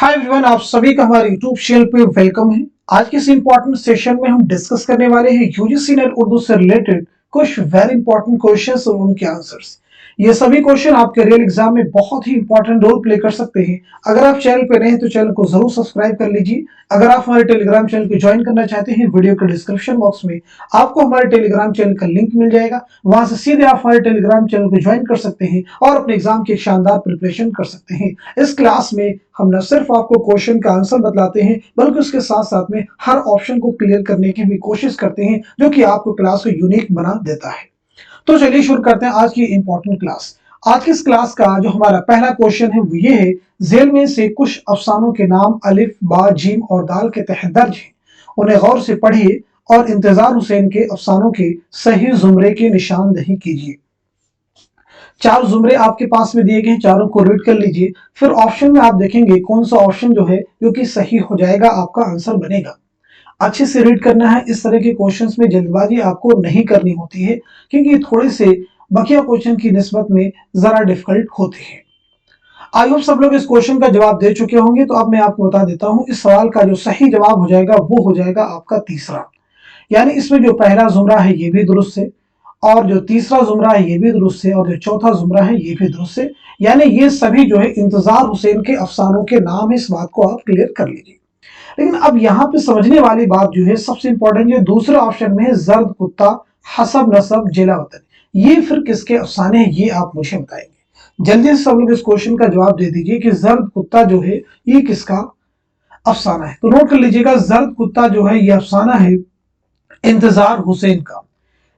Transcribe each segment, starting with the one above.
Hi everyone, आप सभी का हमारे यूट्यूब चैनल पे वेलकम है। आज के इस इंपॉर्टेंट सेशन में हम डिस्कस करने वाले हैं यूजीसी नेट उर्दू से रिलेटेड कुछ वेरी इंपॉर्टेंट क्वेश्चंस और उनके आंसर्स। ये सभी क्वेश्चन आपके रियल एग्जाम में बहुत ही इंपॉर्टेंट रोल प्ले कर सकते हैं। अगर आप चैनल पे नए हैं तो चैनल को जरूर सब्सक्राइब कर लीजिए। अगर आप हमारे टेलीग्राम चैनल को ज्वाइन करना चाहते हैं, वीडियो के डिस्क्रिप्शन बॉक्स में आपको हमारे टेलीग्राम चैनल का लिंक मिल जाएगा। वहां से सीधे आप हमारे टेलीग्राम चैनल को ज्वाइन कर सकते हैं और अपने एग्जाम की शानदार प्रिपरेशन कर सकते हैं। इस क्लास में हम न सिर्फ आपको क्वेश्चन का आंसर बतलाते हैं, बल्कि उसके साथ साथ में हर ऑप्शन को क्लियर करने की भी कोशिश करते हैं, जो कि आपको क्लास को यूनिक बना देता है। तो चलिए शुरू करते हैं आज की इंपॉर्टेंट क्लास। आज की इस क्लास का जो हमारा पहला क्वेश्चन है वो ये है, झेल में से कुछ अफसानों के नाम अलिफ, बा, जीम और दाल के तहत दर्ज हैं। उन्हें गौर से पढ़िए और इंतजार हुसैन के अफसानों के सही जुमरे की निशानदही कीजिए। चार जुमरे आपके पास में दिए गए हैं, चारों को रीड कर लीजिए। फिर ऑप्शन में आप देखेंगे कौन सा ऑप्शन जो है जो कि सही हो जाएगा, आपका आंसर बनेगा। अच्छे से रीड करना है। इस तरह के क्वेश्चंस में जल्दबाजी आपको नहीं करनी होती है, क्योंकि थोड़े से बकिया क्वेश्चन की निस्बत में जरा डिफिकल्ट होते हैं। आई होप सब लोग इस क्वेश्चन का जवाब दे चुके होंगे। तो अब मैं आपको बता देता हूं, इस सवाल का जो सही जवाब हो जाएगा वो हो जाएगा आपका तीसरा। यानी इसमें जो पहला जुमरा है ये भी दुरुस्त है, और जो तीसरा जुमरा है ये भी दुरुस्त है, और जो चौथा जुमरा है ये भी दुरुस्त है। यानी ये सभी जो है इंतजार हुसैन के अफसानों के नाम है। इस बात को आप क्लियर कर लीजिए। लेकिन अब यहाँ पे समझने वाली बात जो है सबसे इंपॉर्टेंट, ये दूसरे ऑप्शन में है जर्द कुत्ता, हसब नसब, जिला वतन। ये फिर किसके अफसाने हैं ये आप मुझे बताएंगे। जल्दी से सब लोग इस क्वेश्चन का जवाब दे दीजिए कि जर्द कुत्ता जो है ये किसका अफसाना है। तो नोट कर लीजिएगा, जर्द कुत्ता जो है ये अफसाना है इंतजार हुसैन का।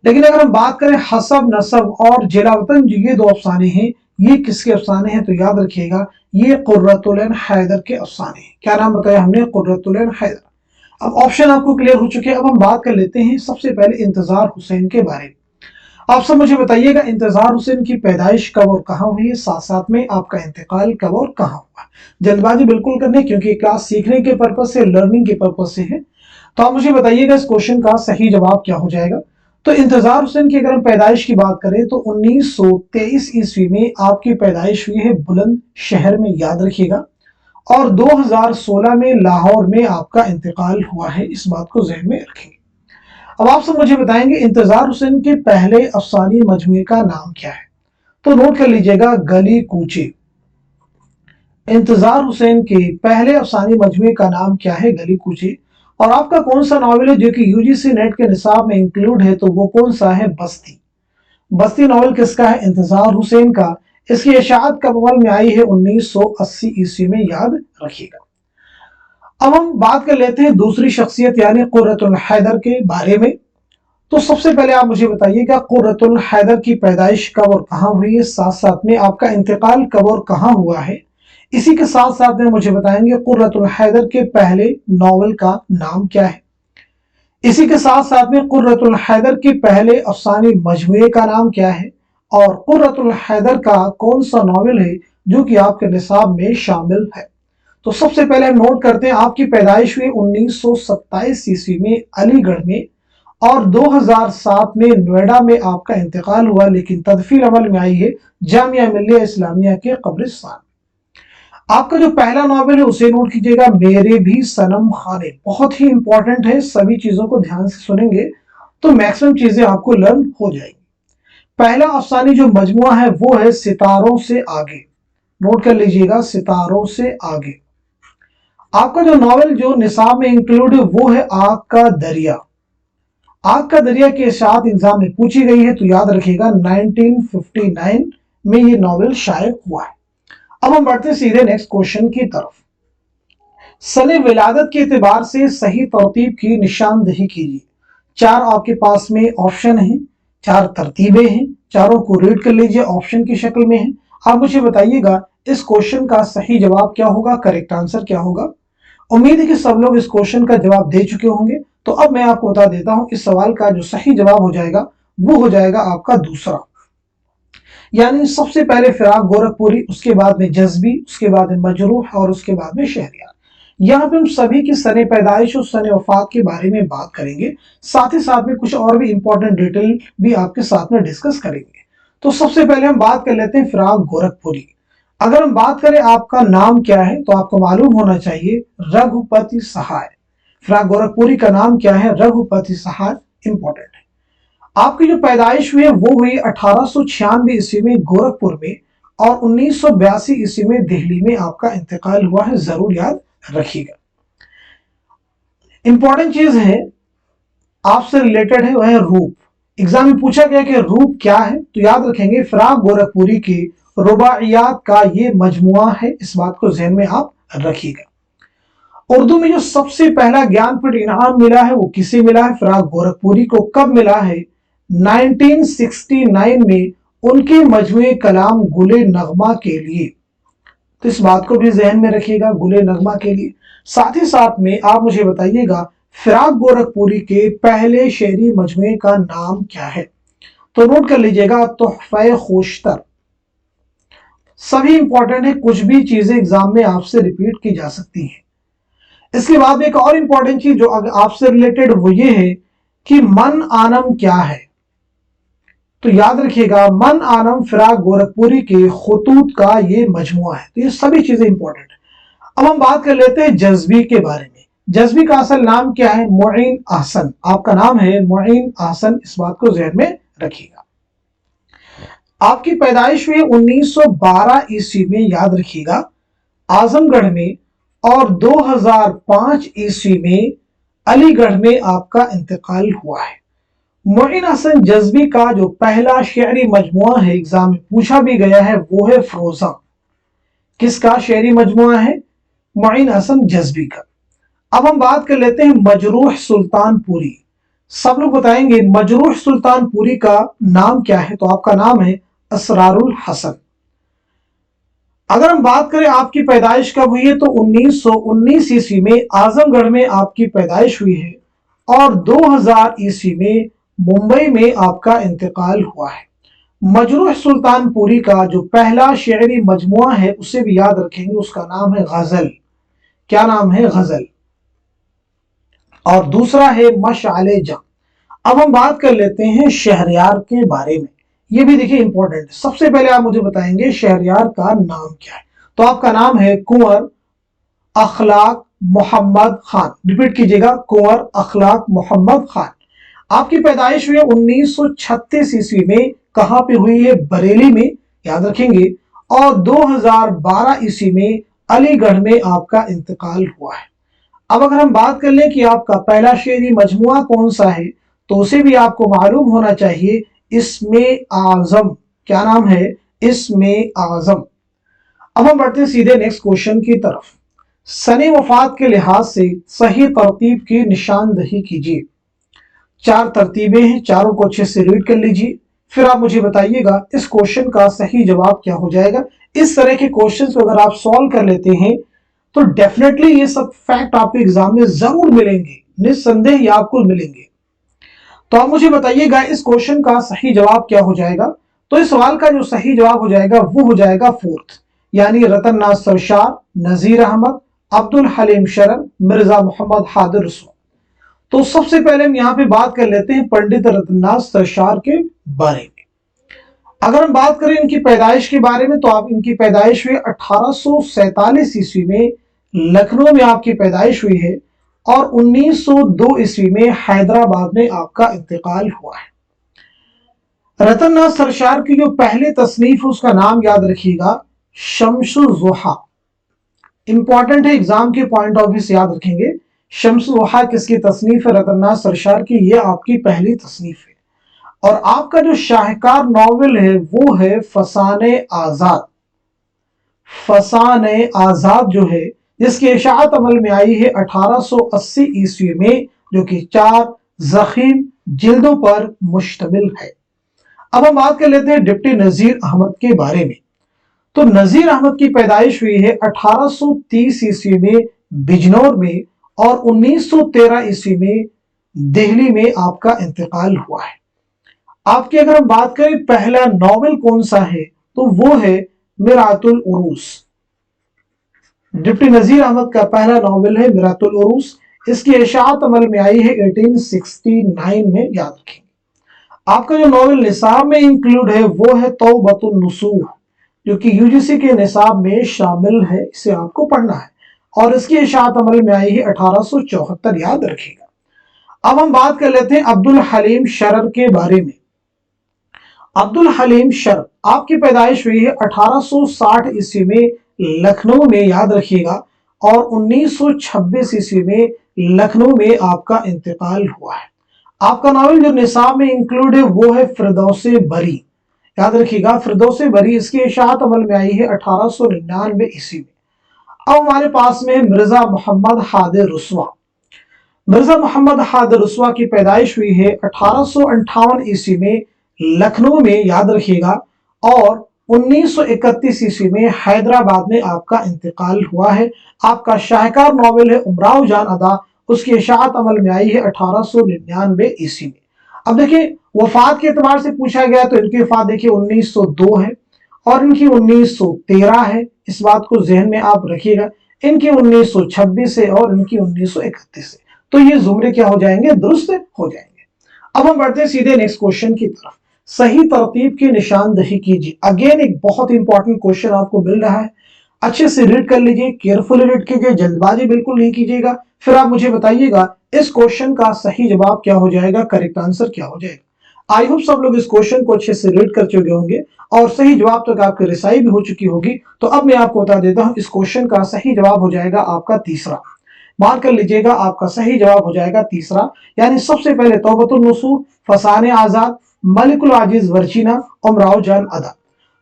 लेकिन अगर हम बात करें हसब नसब और जिला वतन, जो ये दो अफसाने हैं, ये किसके अफसाने हैं? तो याद रखिएगा ये कुर्रतुल ऐन हैदर के अफसाने हैं। क्या नाम बताया हमने? कुर्रतुल ऐन हैदर। अब ऑप्शन आपको क्लियर हो चुके हैं। अब हम बात कर लेते हैं सबसे पहले इंतजार हुसैन के बारे में। आप सब मुझे बताइएगा इंतजार हुसैन की पैदाइश कब और कहां हुई है, साथ साथ में आपका इंतकाल कब और कहां हुआ। जल्दबाजी बिल्कुल करने, क्योंकि क्लास सीखने के पर्पज से, लर्निंग के पर्पज से है। तो आप मुझे बताइएगा इस क्वेश्चन का सही जवाब क्या हो जाएगा। तो इंतजार हुसैन की अगर हम पैदाइश की बात करें तो 1923 ईस्वी में आपकी पैदाइश हुई है बुलंद शहर में, याद रखिएगा। और 2016 में लाहौर में आपका इंतकाल हुआ है, इस बात को ज़हन में रखेंगे। अब आप सब मुझे बताएंगे इंतजार हुसैन के पहले अफसानी मजमूए का नाम क्या है। तो नोट कर लीजिएगा, गली कूचे। इंतजार हुसैन के पहले अफसानी मजमूए का नाम क्या है? गली कूचे। और आपका कौन सा नॉवेल है जो कि यूजीसी नेट के निसाब में इंक्लूड है? तो वो कौन सा है? बस्ती। बस्ती नॉवेल किसका है? इंतजार हुसैन का। इसकी इशाअत कब अमल में आई है? 1980 ईस्वी में, याद रखिएगा। अब हम बात कर लेते हैं दूसरी शख्सियत यानी कुर्रतुल हैदर के बारे में। तो सबसे पहले आप मुझे बताइएगा कुर्रतुल हैदर की पैदाइश कब और कहां हुई है, साथ साथ में आपका इंतकाल कब और कहां हुआ है। इसी के साथ साथ में मुझे बताएंगे कुर्रतुल हैदर के पहले नॉवेल का नाम क्या है। इसी के साथ साथ में कुर्रतुल हैदर के पहले अफसानी मजमूए का नाम क्या है, और कुर्रतुल हैदर का कौन सा नॉवेल है जो कि आपके निसाब में शामिल है। तो सबसे पहले हम नोट करते हैं, आपकी पैदाइश हुई 1927 ईस्वी में अलीगढ़ में, और 2007 में नोएडा में आपका इंतकाल हुआ, लेकिन तदफीर अमल में आई है जामिया मिल्लिया इस्लामिया के कब्रिस्तान। आपका जो पहला नॉवेल है उसे नोट कीजिएगा, मेरे भी सनम खाने। बहुत ही इंपॉर्टेंट है, सभी चीजों को ध्यान से सुनेंगे तो मैक्सिमम चीजें आपको लर्न हो जाएगी। पहला अफसानी जो मजमुआ है वो है सितारों से आगे। नोट कर लीजिएगा, सितारों से आगे। आपका जो नॉवेल जो निसाब में इंक्लूड है वो है आग का दरिया। आग का दरिया के साथ एग्जाम में पूछी गई है, तो याद रखिएगा 1959 में ये नॉवेल शाये हुआ है। अब हम बढ़ते सीधे नेक्स्ट क्वेश्चन की तरफ। सने विलादत के एतबार से सही तरतीब की निशानदही कीजिए। चार आपके पास में ऑप्शन है, चार तरतीबें हैं, चारों को रीड कर लीजिए, ऑप्शन की शक्ल में है। आप मुझे बताइएगा इस क्वेश्चन का सही जवाब क्या होगा, करेक्ट आंसर क्या होगा। उम्मीद है कि सब लोग इस क्वेश्चन का जवाब दे चुके होंगे। तो अब मैं आपको बता देता हूं, इस सवाल का जो सही जवाब हो जाएगा वो हो जाएगा आपका दूसरा। यानी सबसे पहले फिराक गोरखपुरी, उसके बाद में जज्बी, उसके बाद में मजरूह और उसके बाद में शहरियार। यहाँ पे हम सभी की सने पैदाइश और सने वफात के बारे में बात करेंगे, साथ ही साथ में कुछ और भी इंपॉर्टेंट डिटेल भी आपके साथ में डिस्कस करेंगे। तो सबसे पहले हम बात कर लेते हैं फिराक गोरखपुरी। अगर हम बात करें आपका नाम क्या है, तो आपको मालूम होना चाहिए रघुपति सहाय। फिराक गोरखपुरी का नाम क्या है? रघुपति सहाय। इंपॉर्टेंट है। आपकी जो पैदाइश हुई है वो हुई 1896 ईस्वी में गोरखपुर में, और 1982 ईस्वी में दिल्ली में आपका इंतकाल हुआ है। जरूर याद रखिएगा। इंपॉर्टेंट चीज है आपसे रिलेटेड है, वह है रूप। एग्जाम में पूछा गया कि रूप क्या है, तो याद रखेंगे फिराक गोरखपुरी के रुबाइयात का ये मजमुआ है। इस बात को ज़हन में आप रखिएगा। उर्दू में जो सबसे पहला ज्ञानपीठ इनाम मिला है वो किसे मिला है? फिराक गोरखपुरी को। कब मिला है? 1969 में उनके मजमुए कलाम गुले नगमा के लिए। तो इस बात को भी ज़हन में रखिएगा, गुले नगमा के लिए। साथ ही साथ में आप मुझे बताइएगा फिराक गोरखपुरी के पहले शेरी मजमुए का नाम क्या है? तो नोट कर लीजिएगा, तोहफे खुशतर। सभी इंपॉर्टेंट है, कुछ भी चीजें एग्जाम में आपसे रिपीट की जा सकती हैं। इसके बाद एक और इंपॉर्टेंट चीज जो आपसे रिलेटेड वो ये है कि मन आनम क्या है? तो याद रखिएगा मन आनम फिराक गोरखपुरी के खुतूत का ये मजमुआ है। तो ये सभी चीजें इंपॉर्टेंट है। अब हम बात कर लेते हैं जज्बी के बारे में। जज्बी का असल नाम क्या है? मोइन अहसन। आपका नाम है मोइन अहसन। इस बात को ज़हन में रखिएगा। आपकी पैदाइश हुई 1912 ईस्वी में, याद रखिएगा, आजमगढ़ में, और 2005 ईस्वी में अलीगढ़ में आपका इंतकाल हुआ है। मोइन अहसन जज्बी का जो पहला शेरी मजमुआ है, एग्जाम में पूछा भी गया है, वो है फरोजा। किसका शेरी मजमुआ है? मोइन अहसन जज्बी का। अब हम बात कर लेते हैं मजरूह सुल्तानपुरी। सब लोग बताएंगे मजरूह सुल्तानपुरी का नाम क्या है? तो आपका नाम है असरारुल हसन। अगर हम बात करें आपकी पैदाइश कब हुई है, तो 1919 ईस्वी में आजमगढ़ में आपकी पैदाइश हुई है, और 2000 ईस्वी में मुंबई में आपका इंतकाल हुआ है। मजरूह सुल्तानपुरी का जो पहला शेरी मजमुआ है उसे भी याद रखेंगे, उसका नाम है गजल। क्या नाम है? गजल। और दूसरा है मशाले जंग। अब हम बात कर लेते हैं शहरयार के बारे में। ये भी देखिए इंपॉर्टेंट है। सबसे पहले आप मुझे बताएंगे शहरयार का नाम क्या है? तो आपका नाम है कुंवर अखलाक मोहम्मद खान। रिपीट कीजिएगा, कुंवर अखलाक मोहम्मद खान। आपकी पैदाइश हुई 1936 ईस्वी में। कहां पे हुई है? बरेली में, याद रखेंगे। और 2012 ईस्वी में अलीगढ़ में आपका इंतकाल हुआ है। अब अगर हम बात कर लें कि आपका पहला शेरी मजमुआ कौन सा है, तो उसे भी आपको मालूम होना चाहिए, इसमे आजम। क्या नाम है? इसमे आजम। अब हम बढ़ते हैं सीधे नेक्स्ट क्वेश्चन की तरफ। सने वफात के लिहाज से सही तरतीब की निशानदही कीजिए। 4 तरतीबें हैं, चारों को अच्छे से रीड कर लीजिए, फिर आप मुझे बताइएगा इस क्वेश्चन का सही जवाब क्या हो जाएगा। इस तरह के क्वेश्चन को अगर आप सॉल्व कर लेते हैं तो डेफिनेटली ये सब फैक्ट आपके एग्जाम में जरूर मिलेंगे, निस्संदेह ये आपको मिलेंगे। तो आप मुझे बताइएगा इस क्वेश्चन का सही जवाब क्या हो जाएगा। तो इस सवाल का जो सही जवाब हो जाएगा वो हो जाएगा 4th, यानी रतन नाज सरशार, नजीर अहमद, अब्दुल हलीम शरण, मिर्जा मोहम्मद हादिर रसूल। तो सबसे पहले हम यहाँ पे बात कर लेते हैं पंडित रतन नाज सरशार के बारे में। अगर हम बात करें इनकी पैदाइश के बारे में, तो आप इनकी पैदाइश हुई 1847 ईस्वी में लखनऊ में आपकी पैदाइश हुई है, और 1902 ईस्वी में हैदराबाद में आपका इंतकाल हुआ है। रतन नाज सरशार की जो पहले तसनीफ है उसका नाम याद रखिएगा, शम्सुज़्ज़ोहा। इंपॉर्टेंट है, एग्जाम के पॉइंट ऑफ व्यू से याद रखेंगे। शम्सुज़्ज़ोहा किसकी तसनीफ है? रतन नाज सरशार की। ये आपकी पहली तसनीफ है। और आपका जो शाहकार नॉवेल है वो है फसाने आजाद। फसाने आजाद जो है, जिसकी इशाअत अमल में आई है 1880 ईस्वी में, जो कि 4 ज़ख़ीम जिल्दों पर मुश्तमिल है। अब हम बात कर लेते हैं डिप्टी नजीर अहमद के बारे में। तो नजीर अहमद की पैदाइश हुई है 1830 ईस्वी में बिजनौर में, और 1913 ईस्वी में दिल्ली में आपका इंतकाल हुआ है। आपकी अगर हम बात करें पहला नॉवेल कौन सा है, तो वो है मिरातुल उरूस। डिप्टी नजीर अहमद का पहला नॉवेल है मिरातुल उरूस। इसकी इशाअत अमल में आई है 1869 में, याद रखेंगे। आपका जो नॉवेल निसाब में इंक्लूड है वो है तौबतुन नुसूह। जो कि यूजीसी के निसाब में शामिल है, इसे आपको पढ़ना है और इसकी इशाअत अमल में आई है 1874, याद रखिएगा। अब हम बात कर लेते हैं अब्दुल हलीम शरर के बारे में। अब्दुल हलीम शरर आपकी पैदाइश हुई है 1860 ईस्वी में लखनऊ में, याद रखिएगा, और 1926 ईस्वी में लखनऊ में आपका इंतकाल हुआ है। आपका नावल जो निसाब में इंक्लूड है वो है फिरदौसे बरी, याद रखिएगा, फिरदौसे बरी। इसकी इशाअत अमल में आई है 1899 ईस्वी में। अब हमारे पास में मिर्जा मोहम्मद हादिर रुस्वा। मिर्जा मोहम्मद हादिर रुस्वा की पैदाइश हुई है 1858 ईस्वी में लखनऊ में, याद रखिएगा, और 1931 ईस्वी में हैदराबाद में आपका इंतकाल हुआ है। आपका शाहकार नॉवेल है उमराव जान अदा, उसकी इशाअत अमल में आई है 1899 ईस्वी में। अब देखिए वफात के एतबार से पूछा गया तो इनकी वफात देखिए 1902 है और इनकी 1913 है, इस बात को जहन में आप रखिएगा। इनकी 1926 है और इनकी 1931 है, तो ये जुमरे क्या हो जाएंगे, दुरुस्त हो जाएंगे। अब हम बढ़ते हैं सीधे नेक्स्ट क्वेश्चन की तरफ। सही तरतीब की निशानदही कीजिए। अगेन एक बहुत इंपॉर्टेंट क्वेश्चन आपको मिल रहा है, अच्छे से रीड कर लीजिए, केयरफुली रीड कीजिए, जल्दबाजी बिल्कुल नहीं कीजिएगा। फिर आप मुझे बताइएगा इस क्वेश्चन का सही जवाब क्या हो जाएगा, करेक्ट आंसर क्या हो जाएगा। आई होप सब लोग इस क्वेश्चन को अच्छे से रीड कर चुके होंगे और सही जवाब तक आपकी रिसाई भी हो चुकी होगी। तो अब मैं आपको बता देता हूं, इस क्वेश्चन का सही जवाब हो जाएगा आपका तीसरा। मार्क कर लीजिएगा, आपका सही जवाब हो जाएगा तीसरा, यानी सबसे पहले तौबतुन नसूह, फसाने आजाद, मलिकुल आजिज वर्चीना, उमराव जान अदा।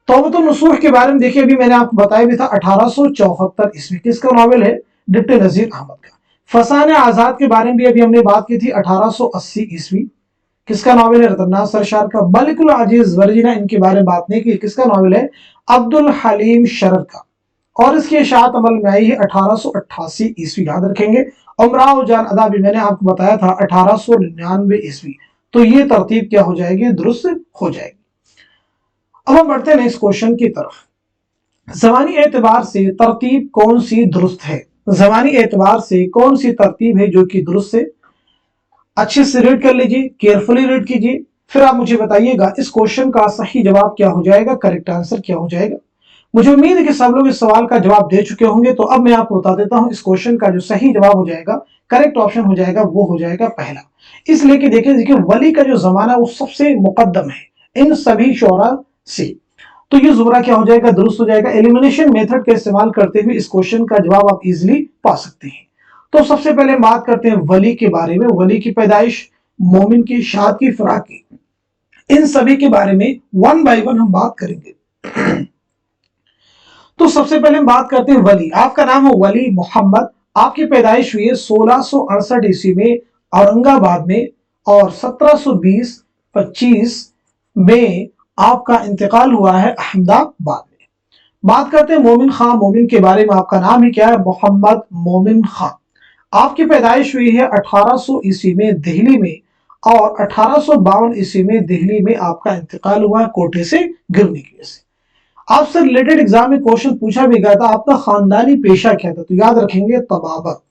तौबतुन नसूह के बारे में देखिए, अभी मैंने आपको बताया भी था 1874 ईस्वी, किसका नॉवेल है, डिप्टी नजीर अहमद का। फसाने आजाद के बारे में भी अभी हमने बात की थी 1880 ईस्वी, किसका नॉवेल है, रतन सरशार का। मलिकुल आजिज वर्जीना, इनके बारे में बात नहीं की, किसका नॉवेल है, अब्दुल हलीम शरर का, और इसकी इशाअत अमल में आई है 1888 ईस्वी, याद रखेंगे। उमराव जान अदा भी मैंने आपको बताया था 1899 ईस्वी। तो ये तरतीब क्या हो जाएगी, दुरुस्त हो जाएगी। अब हम बढ़ते हैं नेक्स्ट क्वेश्चन की तरफ। ज़मानी एतबार से तरतीब कौन सी दुरुस्त है, ज़मानी एतबार से कौन सी तरतीब है जो कि दुरुस्त है। अच्छे से रीड कर लीजिए, केयरफुली रीड कीजिए, फिर आप मुझे बताइएगा इस क्वेश्चन का सही जवाब क्या हो जाएगा, करेक्ट आंसर क्या हो जाएगा। मुझे उम्मीद है कि सब लोग इस सवाल का जवाब दे चुके होंगे, तो अब मैं आपको बता देता हूं इस क्वेश्चन का जो सही जवाब हो जाएगा, करेक्ट ऑप्शन हो जाएगा, वो हो जाएगा पहला। इसलिए कि देखिए वली का जो जमाना वो सबसे मुकद्दम है इन सभी शोरा से, तो ये जुमरा क्या हो जाएगा, दुरुस्त हो जाएगा। एलिमिनेशन मेथड का इस्तेमाल करते हुए इस क्वेश्चन का जवाब आप इजिली पा सकते हैं। तो सबसे पहले हम बात करते हैं वली के बारे में। वली की पैदाइश, मोमिन की, शाद की, फराक की, इन सभी के बारे में वन बाय वन हम बात करेंगे। तो सबसे पहले हम बात करते हैं वली। आपका नाम है वली मोहम्मद, आपकी पैदाइश हुई है 1668 ईस्वी में औरंगाबाद में, और 1720-25 में आपका इंतकाल हुआ है अहमदाबाद में। बात करते हैं मोमिन खां। मोमिन के बारे में आपका नाम ही क्या है, मोहम्मद मोमिन खां। आपकी पैदाइश हुई है 1800 ईस्वी में दिल्ली में, और 1852 ईस्वी में दिल्ली में आपका इंतकाल हुआ है कोटे से गिरने की वजह से। आपसे रिलेटेड एग्जाम में क्वेश्चन पूछा भी गया था, आपका खानदानी पेशा क्या था, तो याद रखेंगे तबाबत।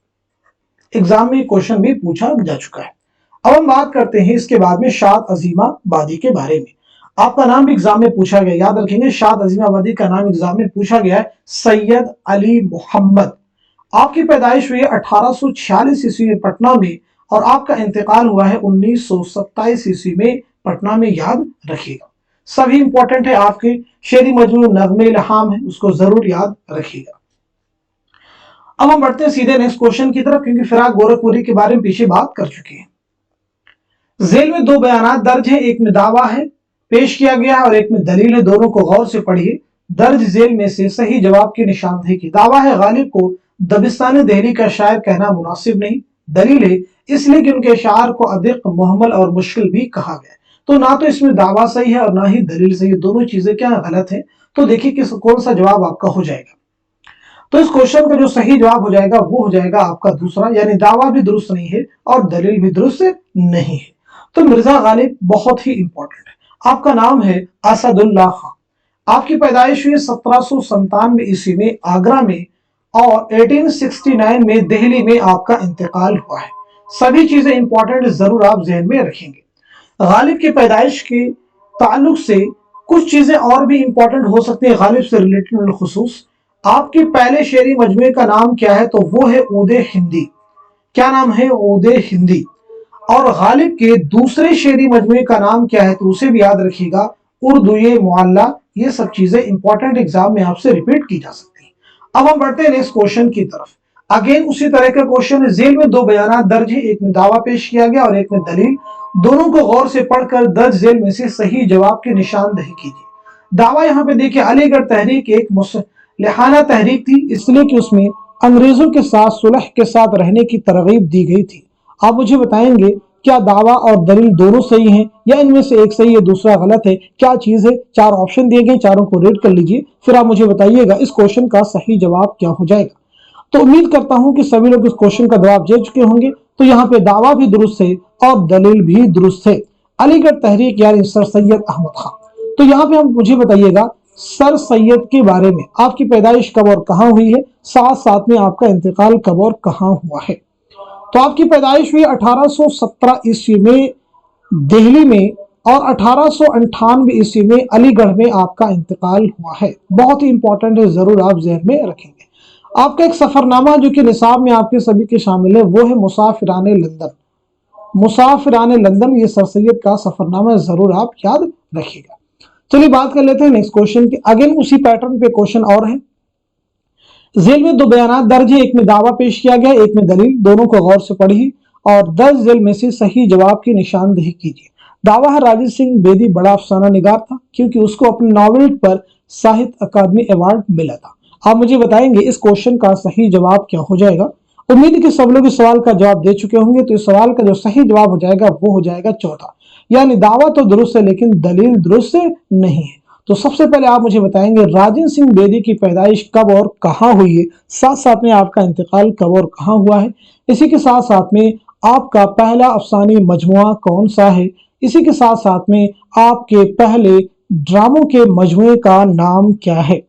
एग्जाम में क्वेश्चन भी पूछा जा चुका है। अब हम बात करते हैं इसके बाद में शाद अजीमाबादी के बारे में। आपका नाम भी एग्जाम में पूछा गया, याद रखेंगे शाद अजीमाबादी का नाम एग्जाम में पूछा गया है, सैयद अली मोहम्मद। आपकी पैदाइश हुई है 1846 ईस्वी में पटना में, और आपका इंतकाल हुआ है 1927 ईस्वी में पटना में, याद रखिएगा। सभी इंपॉर्टेंट है, आपके शेरी मजमू नगमे इल्हाम है, उसको जरूर याद रखिएगा। अब हम बढ़ते हैं सीधे नेक्स्ट क्वेश्चन की तरफ, क्योंकि फिराक गोरखपुरी के बारे में पीछे बात कर चुके हैं। जेल में दो बयानात दर्ज है, एक में दावा है पेश किया गया है और एक में दलील है, दोनों को गौर से पढ़िए। दर्ज झेल में से सही जवाब की निशानदेही की। दावा है गालिब को दबिस्तान दिल्ली का शायर कहना मुनासिब नहीं। दलील है इसलिए कि उनके अशार को अधिक मुहम्मल और मुश्किल भी कहा गया। तो ना तो इसमें दावा सही है और ना ही दलील सही है, दोनों चीजें क्या गलत है। तो देखिए किस कौन सा जवाब आपका हो जाएगा। तो इस क्वेश्चन का जो सही जवाब हो जाएगा वो हो जाएगा आपका दूसरा, यानी दावा भी दुरुस्त नहीं है और दलील भी दुरुस्त नहीं है। तो मिर्जा गालिब बहुत ही इंपॉर्टेंट है। आपका नाम है असदुल्लाह खां। आपकी पैदाइश हुई 1797 ईस्वी में आगरा में, और 1869 में दिल्ली में आपका इंतकाल हुआ है। सभी चीजें इंपॉर्टेंट जरूर आप जहन में रखेंगे। गालिब की पैदाइश के ताल्लुक से कुछ चीजें और भी इंपॉर्टेंट हो सकती हैं गालिब से रिलेटेड बिलखुसूस। आपके पहले शेरी मजमे का नाम क्या है? तो वो है ऊदे हिंदी। क्या नाम है? ऊदे हिंदी। और गालिब के दूसरे शेरी मजमे का नाम क्या है? तो उसे भी याद रखिएगा, उर्दू मुअल्ला। ये सब चीजें इंपॉर्टेंट एग्जाम में आपसे रिपीट की जा सकती है। अब हम बढ़ते हैं नेक्स्ट क्वेश्चन की तरफ। अगेन उसी तरह का क्वेश्चन है। जेल में दो बयान दर्ज है, एक में दावा पेश किया गया और एक में दलील। दोनों को गौर से पढ़कर दर्ज जेल में से सही जवाब की निशानदही कीजिए। दावा यहाँ पे देखिए, अलीगढ़ तहरीक एक मुसलहाना तहरीक थी, इसलिए कि उसमें अंग्रेजों के साथ सुलह के साथ रहने की तरगीब दी गई थी। आप मुझे बताएंगे क्या दावा और दलील दोनों सही हैं या इनमें से एक सही है दूसरा गलत है? क्या चीज है? चार ऑप्शन दिए गए, चारों को रीड कर लीजिए, फिर आप मुझे बताइएगा इस क्वेश्चन का सही जवाब क्या हो जाएगा। तो उम्मीद करता हूं कि सभी लोग इस क्वेश्चन का जवाब दे चुके होंगे। तो यहाँ पे दावा भी दुरुस्त है और दलील भी दुरुस्त है। अलीगढ़ तहरीक यानी सर सैयद अहमद खान। तो यहाँ पे हम मुझे बताइएगा सर सैयद के बारे में, आपकी पैदाइश कब और कहां हुई है, साथ साथ में आपका इंतकाल कब और कहां हुआ है। तो आपकी पैदाइश हुई 1817 ईस्वी में दिल्ली में और 1898 ईस्वी में अलीगढ़ में आपका इंतकाल हुआ है। बहुत ही इंपॉर्टेंट है, जरूर आप ज़हन में रखेंगे। आपका एक सफरनामा जो कि निसाब में आपके सभी के शामिल है वो है मुसाफिराने लंदन। मुसाफिराने लंदन ये सर सैयद का सफरनामा, जरूर आप याद रखिएगा। चलिए बात कर लेते हैं नेक्स्ट क्वेश्चन की। अगेन उसी पैटर्न पे क्वेश्चन और है। जेल में दो बयान दर्ज है, एक में दावा पेश किया गया, एक में दलील। दोनों को गौर से पढ़िए और दर्ज जेल में से सही जवाब की निशानदही कीजिए। दावा है राजीव सिंह बेदी बड़ा अफसाना निगार था क्योंकि उसको अपने नॉवेल पर साहित्य अकादमी अवार्ड मिला था। आप मुझे बताएंगे इस क्वेश्चन का सही जवाब क्या हो जाएगा। उम्मीद है कि सब लोग इस सवाल का जवाब दे चुके होंगे। तो इस सवाल का जो सही जवाब हो जाएगा वो हो जाएगा चौथा, यानी दावा तो दुरुस्त है लेकिन दलील दुरुस्त नहीं है। तो सबसे पहले आप मुझे बताएंगे राजेंद्र सिंह बेदी की पैदाइश कब और कहां हुई है, साथ साथ में आपका इंतकाल कब और कहां हुआ है। इसी के साथ साथ में आपका पहला अफसानी मजमुआ कौन सा है। इसी के साथ साथ में आपके पहले ड्रामों के मजमुए का नाम क्या है।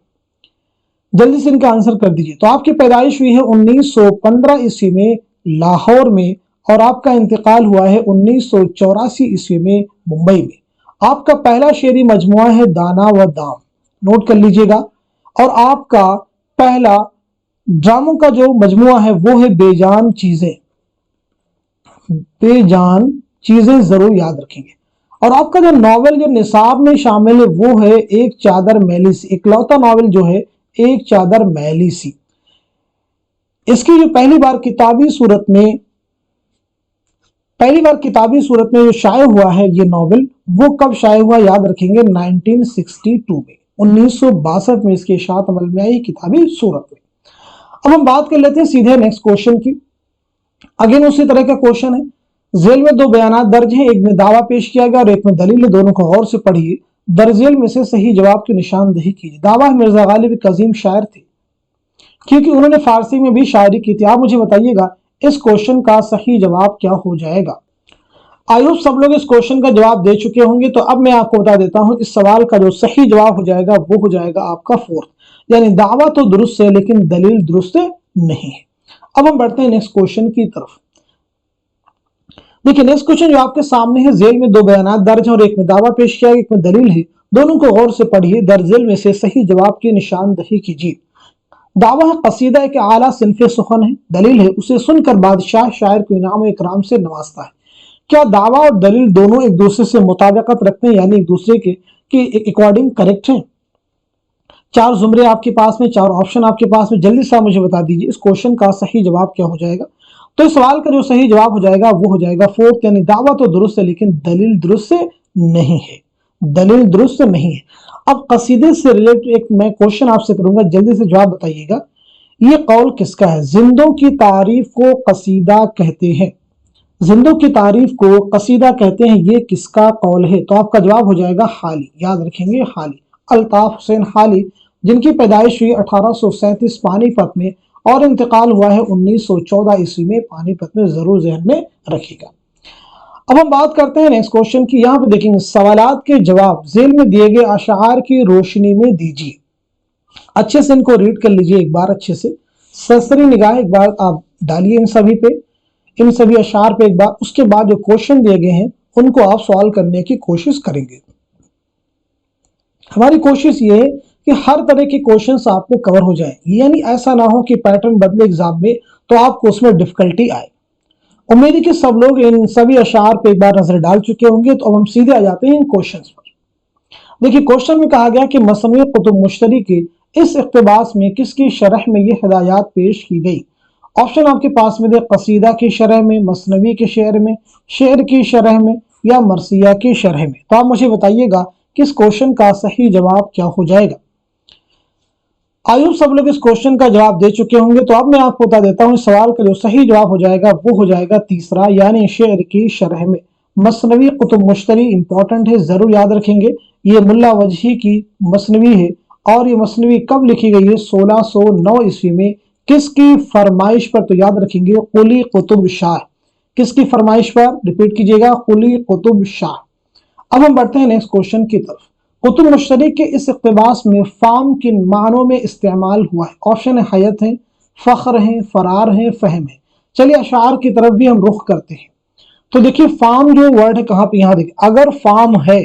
जल्दी से इनका आंसर कर दीजिए। तो आपकी पैदाइश हुई है 1915 ईस्वी में लाहौर में और आपका इंतकाल हुआ है 1984 ईस्वी में मुंबई में। आपका पहला शेरी मजमुआ है दाना व दाम, नोट कर लीजिएगा। और आपका पहला ड्रामों का जो मजमुआ है वो है बेजान चीजें। बेजान चीजें जरूर याद रखेंगे। और आपका जो नॉवेल जो निसाब में शामिल है वो है एक चादर मैली सी, इकलौता नॉवेल जो है एक चादर मैली सी। इसकी जो पहली बार किताबी सूरत में जो शाये हुआ है ये नॉवेल, वो कब शाये हुआ याद रखेंगे, 1962 में, 1962 में इसकी इशाअत अमल में आई किताबी सूरत में। अब हम बात कर लेते हैं सीधे नेक्स्ट क्वेश्चन की। अगेन उसी तरह का क्वेश्चन है। जेल में दो बयान दर्ज हैं, एक में दावा पेश किया गया और एक में दलील। दोनों को गौर से पढ़िए, दर्जेल में से सही जवाब की निशानदही कीजिए। दावा मिर्जा गालिब एक अजीम शायर थे क्योंकि उन्होंने फारसी में भी शायरी की थी। आप मुझे बताइएगा इस क्वेश्चन का सही जवाब क्या हो जाएगा। आई होप सब लोग इस क्वेश्चन का जवाब दे चुके होंगे। तो अब मैं आपको बता देता हूं इस सवाल का जो सही जवाब हो जाएगा वो हो जाएगा आपका फोर्थ, यानी दावा तो दुरुस्त है लेकिन दलील दुरुस्त नहीं है। अब हम बढ़ते हैं नेक्स्ट क्वेश्चन की तरफ। देखिए नेक्स्ट क्वेश्चन जो आपके सामने है, जेल में दो बयान दर्ज हैं और एक में दावा पेश किया गया, एक में दलील है। दोनों को गौर से पढ़िए, दर्जेल में से सही जवाब की निशानदही कीजिए। दावा है कसीदा के आला सिनफे सुखन है। दलील है उसे सुनकर बादशाह शायर को इनाम इकराम से नवाजता है। क्या दावा और दलील दोनों एक दूसरे से मुताबिकत रखते हैं, यानी एक दूसरे के अकॉर्डिंग करेक्ट हैं। चार जुमरे आपके पास में, चार ऑप्शन आपके पास में। जल्दी से आप मुझे बता दीजिए इस क्वेश्चन का सही जवाब क्या हो जाएगा। तो इस सवाल का जो सही जवाब हो जाएगा वो हो जाएगा फोर्थ, यानी दावा तो दुरुस्त है लेकिन दलील दुरुस्त नहीं है। दलील दुरुस्त नहीं है। अब कसीदे से रिलेटेड एक मैं क्वेश्चन आपसे करूंगा, जल्दी से जवाब बताइएगा। ये कौल किसका है? जिंदों की तारीफ को कसीदा कहते हैं। जिंदों की तारीफ को कसीदा कहते हैं, ये किसका कौल है? तो आपका जवाब हो जाएगा हाली, याद रखेंगे हाली, अल्ताफ हुसैन हाली, जिनकी पैदाइश हुई 1837 पानीपत में और इंतकाल हुआ है 1914 ईस्वी में पानीपत में, जरूर ज़हन में रखिएगा। अब हम बात करते हैं नेक्स्ट क्वेश्चन की। यहाँ पे देखेंगे सवालात के जवाब जेल में दिए गए अशार की रोशनी में दीजिए। अच्छे से इनको रीड कर लीजिए एक बार, अच्छे से सरसरी निगाह एक बार आप डालिए इन सभी अशार पे एक बार। उसके बाद जो क्वेश्चन दिए गए हैं उनको आप सॉल्व करने की कोशिश करेंगे। हमारी कोशिश ये है कि हर तरह के क्वेश्चंस आपको कवर हो जाए, यानी ऐसा ना हो कि पैटर्न बदले एग्जाम में तो आपको उसमें डिफिकल्टी आए। उम्मीद है कि सब लोग इन सभी अशार पे एक बार नजर डाल चुके होंगे। तो अब हम सीधे आ जाते हैं इन क्वेश्चंस पर। देखिए, क्वेश्चन में कहा गया कि मसनवी कुतुब मुश्तरी के इस इक़्तिबास में किसकी शरह में ये हिदायत पेश की गई। ऑप्शन आपके पास में दे, कसीदा की शरह में, मसनवी के शेर में, शेर की शरह में, या मरसिया की शरह में। तो आप मुझे बताइएगा कि इस क्वेश्चन का सही जवाब क्या हो जाएगा। आयु सब लोग इस क्वेश्चन का जवाब दे चुके होंगे। तो अब मैं आपको बता देता हूँ, इस सवाल का जो सही जवाब हो जाएगा वो हो जाएगा तीसरा, यानी शेर की शरह में। मसनवी कुतुब मुश्तरी इंपॉर्टेंट है, जरूर याद रखेंगे। ये मुल्ला वजही की मसनवी है और ये मसनवी कब लिखी गई है? 1609 ईस्वी में। किसकी फरमाइश पर? तो याद रखेंगे कुली कुतुब शाह। किसकी फरमाइश पर? रिपीट कीजिएगा, कुली कुतुब शाह। अब हम बढ़ते हैं नेक्स्ट क्वेश्चन की तरफ। कुतुब मुश्तरी के इस इक़्तिबास में फाम किन मानों में इस्तेमाल हुआ है? ऑप्शन है हयत है, फख्र है, फरार है, फहम है। चलिए अशार की तरफ भी हम रुख करते हैं। तो देखिए, फाम जो वर्ड है कहाँ पे? यहाँ देखिए, अगर फाम है,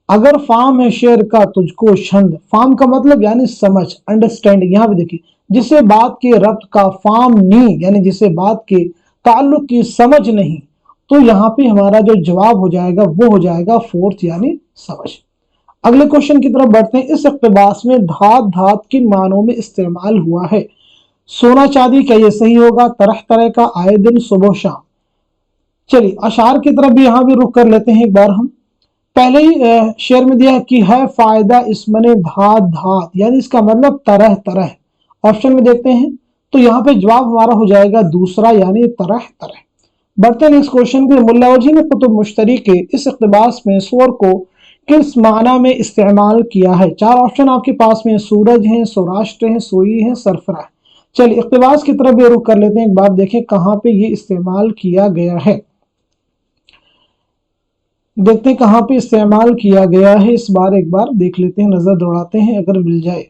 अगर फाम है शेर का तुझको छंद। फाम का मतलब यानी समझ, अंडरस्टैंडिंग। यहाँ पे देखिए, जिसे बात के रब्त का फाम नहीं, यानी जिसे बात के ताल्लुक की समझ नहीं, तो यहाँ पे हमारा जो जवाब हो जाएगा वो हो जाएगा फोर्थ, यानी समझ। अगले क्वेश्चन की तरफ बढ़ते हैं। इस इक़्तिबास में धात धात किन मानों में इस्तेमाल हुआ है? सोना चांदी, क्या ये सही होगा? तरह तरह का, आए दिन, सुबह शाम। चलिए अशार की तरफ भी यहाँ भी रुख कर लेते हैं एक बार हम। पहले ही शेर में दिया कि है फायदा इसमने धात धात, यानी इसका मतलब तरह तरह। ऑप्शन में देखते हैं तो यहाँ पे जवाब हमारा हो जाएगा दूसरा, यानी तरह तरह। बढ़ते हैं नेक्स्ट क्वेश्चन के। मुल्ला वजी ने कुतुब मुश्तरी के इस इक़्तिबास में सूर को किस माना में इस्तेमाल किया है? चार ऑप्शन आपके पास में, सूरज है, सौराष्ट्र है, सोई है, सरफरा है। चलिए इक़्तिबास की तरफ भी रुख कर लेते हैं, एक बार देखें कहाँ पे ये इस्तेमाल किया गया है। देखते हैं कहाँ पे इस्तेमाल किया गया है, इस बार एक बार देख लेते हैं, नजर दौड़ाते हैं अगर मिल जाए।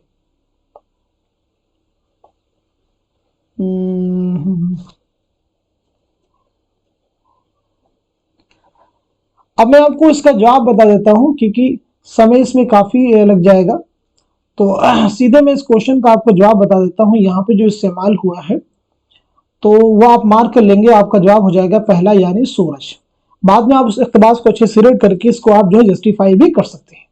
अब मैं आपको इसका जवाब बता देता हूं क्योंकि समय इसमें काफी लग जाएगा। तो सीधे मैं इस क्वेश्चन का आपको जवाब बता देता हूं। यहाँ पे जो इस्तेमाल हुआ है तो वो आप मार्क कर लेंगे, आपका जवाब हो जाएगा पहला, यानी सूरज। बाद में आप उस इक़्तिबास को अच्छे से रीड करके इसको आप जो है जस्टिफाई भी कर सकते हैं।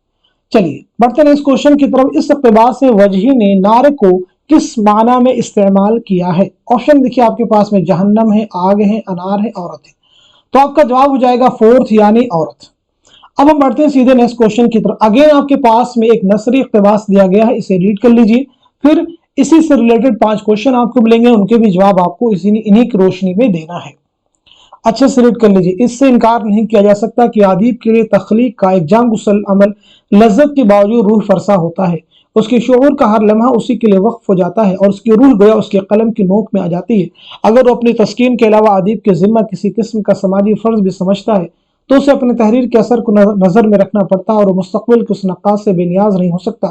चलिए बढ़ते हैं इस क्वेश्चन की तरफ। इस इक़्तिबास में वजही ने नार को किस माना में इस्तेमाल किया है? ऑप्शन देखिए आपके पास में, जहन्नम है, आग है, अनार है, औरत है। तो आपका जवाब हो जाएगा फोर्थ, यानी औरत। अब हम बढ़ते हैं सीधे नेक्स्ट क्वेश्चन की तरफ। अगेन आपके पास में एक नसरी इक़्तिबास दिया गया है, इसे रीड कर लीजिए। फिर इसी से रिलेटेड 5 क्वेश्चन आपको मिलेंगे, उनके भी जवाब आपको इन्हीं की रोशनी में देना है। अच्छे से रीड कर लीजिए। इससे इनकार नहीं किया जा सकता कि आदीब के लिए तख्लीक का एक जांगुसल अमल लज्जत के बावजूद रूह फरसा होता है। उसके शऊर का हर लम्हा उसी के लिए वक्फ हो जाता है और उसकी रूह गोया उसके कलम की नोक में आ जाती है। अगर वो अपनी तस्कीन के अलावा अदीब के जिम्मा किसी किस्म का समाजी फर्ज भी समझता है तो उसे अपने तहरीर के असर को नजर में रखना पड़ता है और वो मुस्तकबिल के उस नक्काश से बेनियाज नहीं हो सकता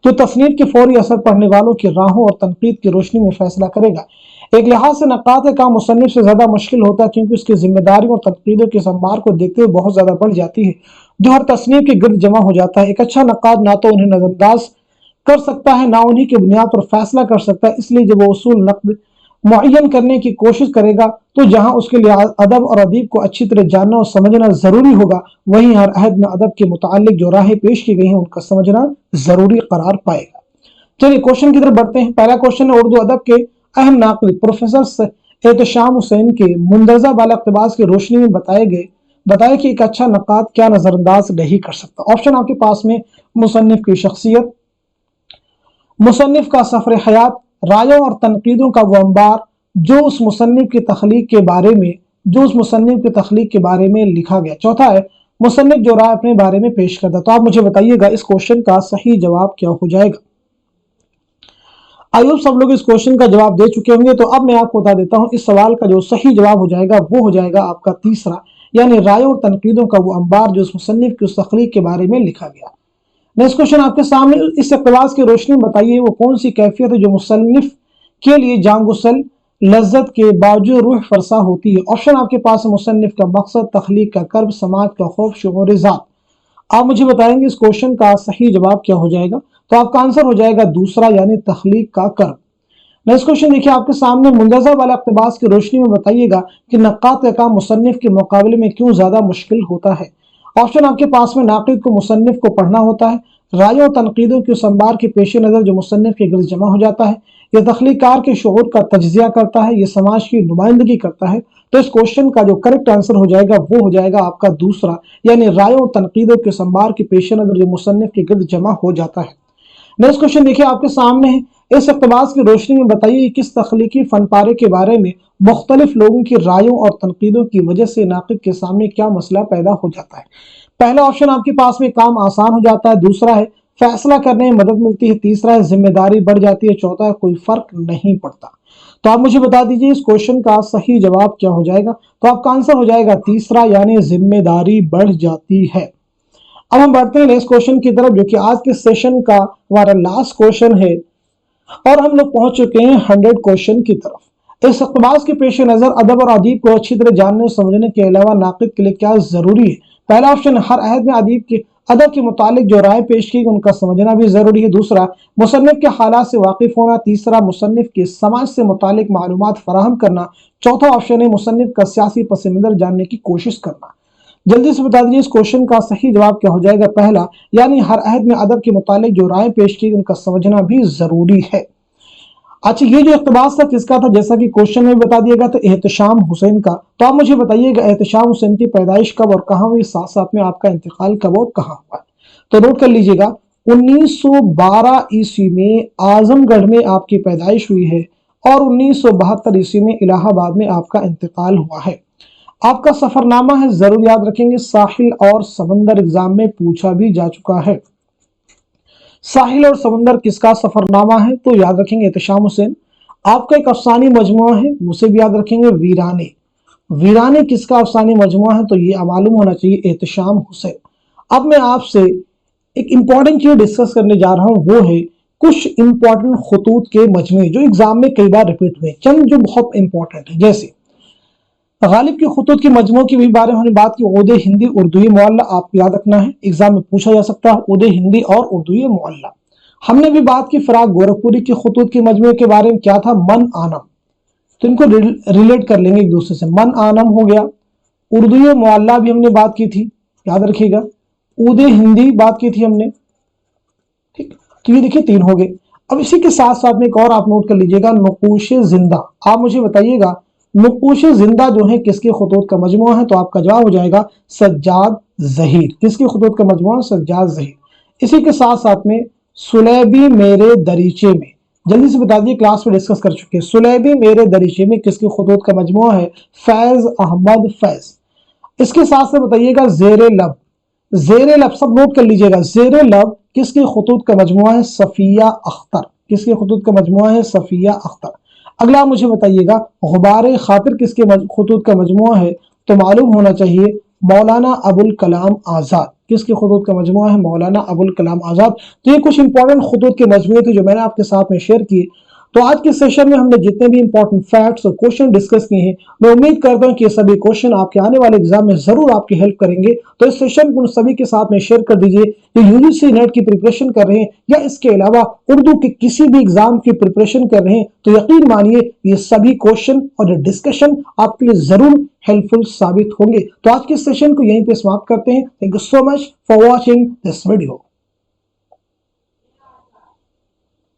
जो तसनीफ के फौरी असर पढ़ने वालों की राहों और तनकीद की रोशनी में फैसला करेगा। एक लिहाज से नक्कात का काम मुसन्निफ से ज्यादा मुश्किल होता है क्योंकि उसकी जिम्मेदारी और तनकीदों के संभार को देखते हुए बहुत ज्यादा बढ़ जाती है जो हर तसनीफ के गिर्द जमा हो जाता है। एक अच्छा नक्काद ना तो उन्हें नजरअंदाज कर सकता है ना उन्हीं की बुनियाद पर फैसला कर सकता है। इसलिए जब वो उसूल नक़द मुअय्यन करने की कोशिश करेगा तो जहां उसके लिए अदब और अदीब को अच्छी तरह जानना और समझना जरूरी होगा, वहीं हर अहद में अदब के मुतालिक जो राहें पेश की गई हैं उनका समझना जरूरी करार पाएगा। चलिए क्वेश्चन की तरफ बढ़ते हैं। पहला क्वेश्चन है उर्दू अदब के अहम नाक़िद प्रोफेसर एहतशाम हुसैन के मुंदरजा बाला इक़्तिबास की रोशनी में बताया कि एक अच्छा नक़ाद क्या नजरअंदाज नहीं कर सकता। ऑप्शन आपके पास में, मुसन्निफ की शख्सियत, मुसन्निफ का सफर हयात, रायों और तनकीदों का वो अंबार जो उस मुसन्निफ की तख्लीक के बारे में लिखा गया। चौथा है मुसन्निफ जो राय अपने बारे में पेश करता। तो आप मुझे बताइएगा इस क्वेश्चन का सही जवाब क्या हो जाएगा। आई होप सब लोग इस क्वेश्चन का जवाब दे चुके होंगे। तो अब मैं आपको बता देता हूं, इस सवाल का जो सही जवाब हो जाएगा वो हो जाएगा आपका तीसरा, यानी रायों और तनकीदों का वो अंबार जो उस मुसन्निफ की उस तख्लीक के बारे में लिखा गया। नेक्स्ट क्वेश्चन आपके सामने, इस इक़्तिबास की रोशनी में बताइए वो कौन सी कैफियत है जो मुसन्निफ के लिए जांगुसल लज्जत के बावजूद रूह फरसा होती है। ऑप्शन आपके पास है, मुसन्निफ का मकसद, तख्लीक का कर्ब, समाज का खौफ, शुऊर ज़ात। आप मुझे बताएंगे इस क्वेश्चन का सही जवाब क्या हो जाएगा। तो आपका आंसर हो जाएगा दूसरा, यानी तख्लीक का कर्म। नेक्स्ट क्वेश्चन देखिए आपके सामने, मुंदज़ा वाला इक़्तिबास की रोशनी में बताइएगा कि नक्कात का काम मुसन्निफ के मुकाबले में क्यों ज्यादा मुश्किल होता है। ऑप्शन आपके पास में, नाक़िद को मुसन्निफ को पढ़ना होता है, रायों और तनकीदों के संभार के पेश नज़र जो मुसन्निफ के गिर्द जमा हो जाता है, यह तख्लीकार के शऊर का तज्जिया करता है, यह समाज की नुमाइंदगी करता है। तो इस क्वेश्चन का जो करेक्ट आंसर हो जाएगा वो हो जाएगा आपका दूसरा, यानी रायों और तनकीदों के संभार के पेश नज़र जो मुसन्निफ के गिर्द जमा हो जाता है। नेक्स्ट क्वेश्चन देखिए आपके सामने है, इस इक़्तिबास की रोशनी में बताइए किस तख्लीकी फन पारे के बारे में मुख्तलिफ लोगों की रायों और तनकीदों की वजह से नाक़िद के सामने क्या मसला पैदा हो जाता है। पहला ऑप्शन आपके पास में, काम आसान हो जाता है। दूसरा है, फैसला करने में मदद मिलती है। तीसरा है, जिम्मेदारी बढ़ जाती है। चौथा है, कोई फर्क नहीं पड़ता। तो आप मुझे बता दीजिए इस क्वेश्चन का सही जवाब क्या हो जाएगा। तो आपका आंसर हो जाएगा तीसरा, यानी जिम्मेदारी बढ़ जाती है। अब हम बढ़ते हैं नेक्स्ट क्वेश्चन की तरफ, जो कि आज के सेशन का हमारा लास्ट क्वेश्चन है, और हम लोग पहुंच चुके हैं 100 क्वेश्चन की तरफ। इस इक़्तिबास के पेश नज़र अदब और अदीब को अच्छी तरह जानने और समझने के अलावा नाक़िद के लिए क्या जरूरी है। पहला ऑप्शन, हर अहद में अदीब के अदब के मुतालिक जो राय पेश की उनका समझना भी जरूरी है। दूसरा, मुसन्निफ के हालात से वाकिफ होना। तीसरा, मुसन्निफ के समाज से मुतालिक मालूमात फराहम करना। चौथा ऑप्शन है, मुसन्निफ का सियासी पस मंज़र जानने की कोशिश करना। जल्दी से बता दीजिए इस क्वेश्चन का सही जवाब क्या हो जाएगा। पहला, यानी हर अहद में अदब के मुतालिक जो राय पेश की उनका समझना भी जरूरी है। अच्छा, ये जो इक़्तिबास था किसका था, जैसा कि क्वेश्चन में बता दिया गया था, एहतशाम हुसैन का। तो आप मुझे बताइएगा एहतशाम हुसैन की पैदाइश कब और कहाँ हुई, साथ साथ में आपका इंतकाल कब और कहाँ हुआ है। तो नोट कर लीजिएगा, 1912 ईस्वी में आजमगढ़ में आपकी पैदाइश हुई है और 1972 ईस्वी में इलाहाबाद में आपका इंतकाल हुआ है। आपका सफरनामा है, जरूर याद रखेंगे, साहिल और समंदर एग्जाम में पूछा भी जा चुका है। साहिल और समंदर किसका सफरनामा है, तो याद रखेंगे एहतशाम हुसैन। आपका एक अफसानी मजमुआ है, उसे भी याद रखेंगे, वीराने। वीराने किसका अफसानी मजमुआ है, तो ये मालूम होना चाहिए एहतशाम हुसैन। अब मैं आपसे एक इंपॉर्टेंट चीज डिस्कस करने जा रहा हूं, वो है कुछ इंपॉर्टेंट खुतूत के मजमुए जो एग्जाम में कई बार रिपीट हुए, चंद जो बहुत इंपॉर्टेंट है। जैसे गालिब के खुतूत के मजमू के भी बारे में हमने बात की, उर्दू हिंदी उर्दू मुअल्ला, आपको याद रखना है, एग्जाम में पूछा जा सकता है उर्दू हिंदी और उर्दू मुअल्ला। हमने भी बात की फिराक गोरखपुरी के खुतूत के मजमू के बारे में, क्या था, मन आनम। तो इनको रिलेट कर लेंगे एक दूसरे से, मन आनम हो गया। उर्दू मुअल्ला भी हमने बात की थी, याद रखिएगा। उर्दू हिंदी बात की थी हमने, ठीक। तो ये देखिए 3 हो गए। अब इसी के साथ साथ में एक और आप नोट कर लीजिएगा, नक़ूश जिंदा। आप मुझे बताइएगा नक़ूश जिंदा जो है किसके खुतूत का मजमुआ है, तो आपका जवाब हो जाएगा सज्जाद ज़हीर। किसके खुतूत का मजमुआ, सज्जाद ज़हीर। इसी के साथ साथ में सुलेबी मेरे दरीचे में, जल्दी से बता दिए, क्लास में डिस्कस कर चुके हैं। सुलेबी मेरे दरीचे में किसके खुतूत का मजमुआ है, फैज अहमद फैज। इसके साथ से बताइएगा ज़ेरे लब। ज़ेरे लब सब नोट कर लीजिएगा, ज़ेरे लब किसके खुतूत का मजमुआ है, सफिया अख्तर। किसके खुतूत का मजमुआ है, सफिया अख्तर। अगला मुझे बताइएगा गुबारे खातिर किसके खुतूत का मजमुआ है, तो मालूम होना चाहिए मौलाना अबुल कलाम आज़ाद। किसके खुतूत का मजमुआ है, मौलाना अबुल कलाम आज़ाद। तो ये कुछ इंपॉर्टेंट खुतूत के मजमुए थे जो मैंने आपके साथ में शेयर किए। तो आज के सेशन में हमने जितने भी इंपॉर्टेंट फैक्ट्स और क्वेश्चन डिस्कस किए हैं, मैं उम्मीद करता हूं कि ये सभी क्वेश्चन आपके आने वाले एग्जाम में जरूर आपकी हेल्प करेंगे। तो इस सेशन को सभी के साथ में शेयर कर दीजिए जो यूजीसी नेट की प्रिपरेशन कर रहे हैं या इसके अलावा उर्दू के किसी भी एग्जाम की प्रिपरेशन कर रहे हैं। तो यकीन मानिए ये सभी क्वेश्चन और डिस्कशन आपके लिए जरूर हेल्पफुल साबित होंगे। तो आज के सेशन को यहीं पे समाप्त करते हैं। Thank you so much for watching this video.